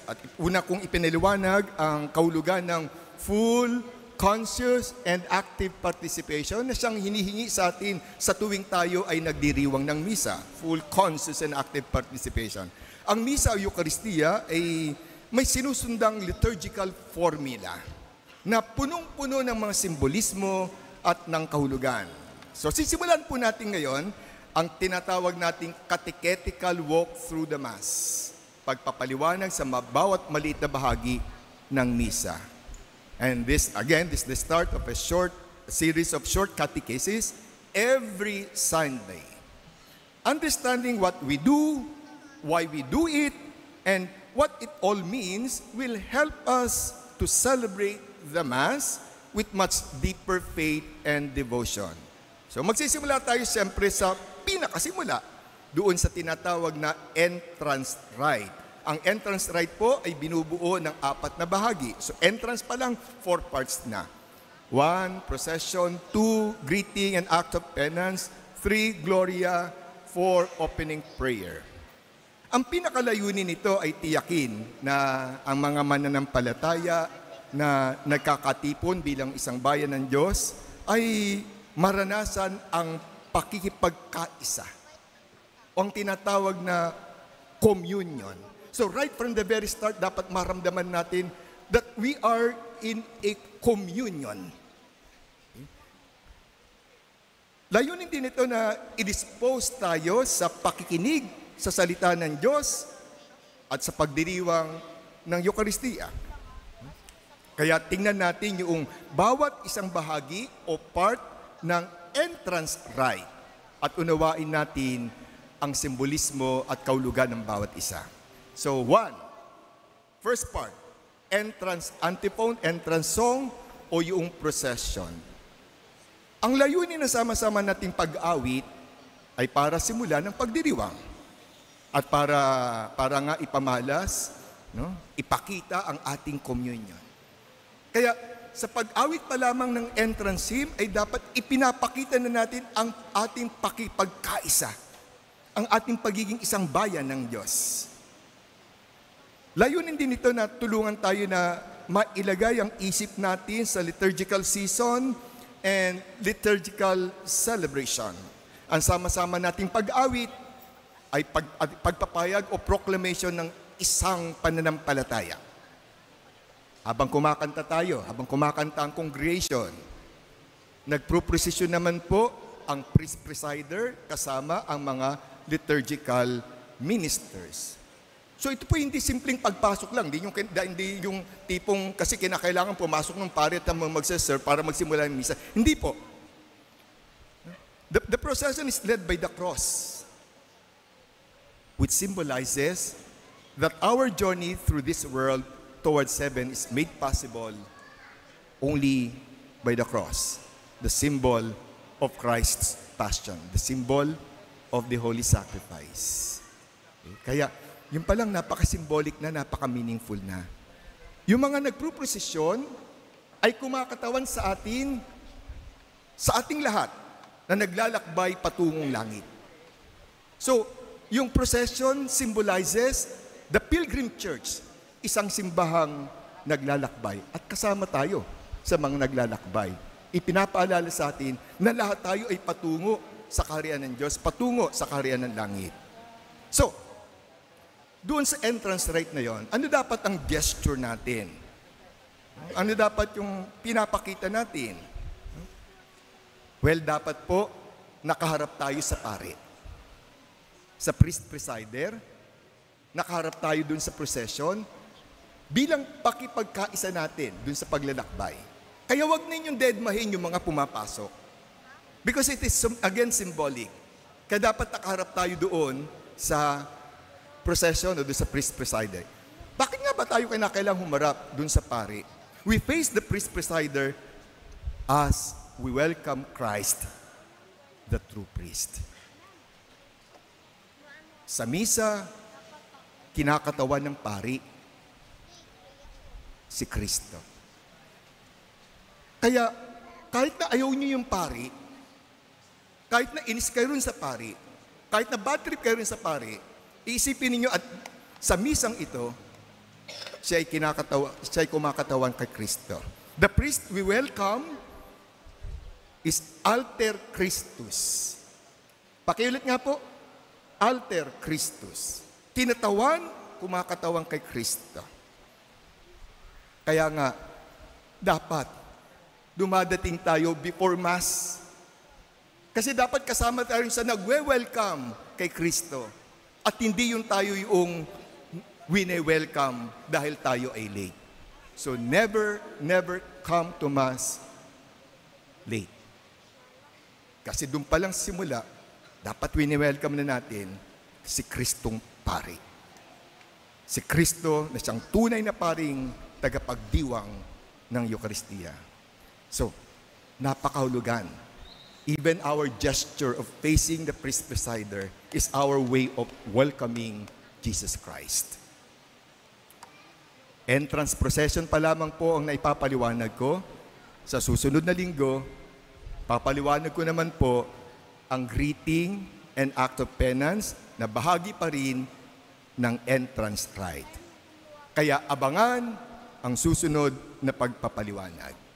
At una kong ipinaliwanag ang kahulugan ng full, conscious, and active participation na siyang hinihingi sa atin sa tuwing tayo ay nagdiriwang ng misa. Full, conscious, and active participation. Ang misa o Eucharistia ay may sinusundang liturgical formula na punong-puno ng mga simbolismo at ng kahulugan. So sisimulan po natin ngayon ang tinatawag nating catechetical walk through the Mass. Pagpapaliwanag sa bawat maliit na bahagi ng misa. And this is the start of a series of short catechesis every Sunday. Understanding what we do, why we do it, and what it all means will help us to celebrate the Mass with much deeper faith and devotion. So magsisimula tayo siyempre sa pinakasimula, doon sa tinatawag na entrance rite. Ang entrance rite po ay binubuo ng 4 na bahagi. So entrance pa lang, 4 parts na. 1, procession. 2, greeting and act of penance. 3, gloria. 4, opening prayer. Ang pinakalayunin nito ay tiyakin na ang mga mananampalataya na nagkakatipon bilang isang bayan ng Diyos ay maranasan ang pakikipagkaisa o ang tinatawag na communion. So right from the very start, dapat maramdaman natin that we are in a communion. Layunin din ito na i-dispose tayo sa pakikinig sa salita ng Diyos at sa pagdiriwang ng Eucharistia. Kaya tingnan natin yung bawat isang bahagi o part ng entrance rite at unawain natin ang simbolismo at kahulugan ng bawat isa. So, 1, first part, entrance antiphon, entrance song, o yung procession. Ang layunin na sama-sama nating pag-awit ay para simulan ng pagdiriwang at para nga ipamalas, ipakita ang ating communion. Kaya sa pag-awit pa lamang ng entrance hymn ay dapat ipinapakita na natin ang ating pakipagkaisa, ang ating pagiging isang bayan ng Diyos. Layunin din ito na tulungan tayo na mailagay ang isip natin sa liturgical season and liturgical celebration. Ang sama-sama nating pag-awit ay pagpapayag o proclamation ng isang pananampalataya. Habang kumakanta tayo, habang kumakanta ang congregation, nagproprosesyon naman po ang priest presider kasama ang mga liturgical ministers. So ito po hindi simpleng pagpasok lang, hindi yung tipong kasi kinakailangan pumasok ng pare at magsaserve para magsimula ng misa. Hindi po. The procession is led by the cross, which symbolizes that our journey through this world towards heaven is made possible only by the cross, the symbol of Christ's passion, the symbol of the holy sacrifice. Kaya, yung palang napaka-symbolic na, napaka-meaningful na. Yung mga nagproprosesyon ay kumakatawan sa atin, sa ating lahat, na naglalakbay patungong langit. So, yung procession symbolizes the pilgrim church, isang simbahang naglalakbay. At kasama tayo sa mga naglalakbay. Ipinapaalala sa atin na lahat tayo ay patungo sa kaharian ng Diyos, patungo sa kaharian ng langit. So, doon sa entrance rite na yon, ano dapat ang gesture natin? Ano dapat yung pinapakita natin? Well, dapat po nakaharap tayo sa pari. Sa priest presider, nakaharap tayo doon sa procession bilang pakipagkaisa natin doon sa paglalakbay. Kaya wag ninyong deadmahin yung mga pumapasok. Because it is, again, symbolic. Kaya dapat nakaharap tayo doon sa procession o doon sa priest presider. Bakit nga ba tayo kailangang humarap doon sa pari? We face the priest presider as we welcome Christ, the true priest. Sa misa, kinakatawan ng pari, si Kristo. Kaya, kahit na ayaw niyo yung pari, kahit na inis kayo rin sa pari, kahit na bad trip kayo rin sa pari, iisipin ninyo at sa misang ito, siya ay kumakatawan kay Kristo. The priest we welcome is alter Christus. Pakiulit nga po, alter Christus. Kinatawan, kumakatawan kay Kristo. Kaya nga, dapat dumadating tayo before Mass. Kasi dapat kasama tayo sa nagwe-welcome kay Kristo. At hindi yung tayo yung wine-welcome dahil tayo ay late. So never come to Mass late. Kasi doon pa lang simula, dapat wini-welcome na natin si Kristong pari. Si Kristo na siyang tunay na paring tagapagdiwang ng Eucharistia. So, napakahulugan. Even our gesture of facing the priest presider is our way of welcoming Jesus Christ. Entrance procession pa lamang po ang naipapaliwanag ko. Sa susunod na linggo, papaliwanag ko naman po ang greeting and act of penance na bahagi pa rin ng entrance rite. Kaya abangan ang susunod na pagpapaliwanag.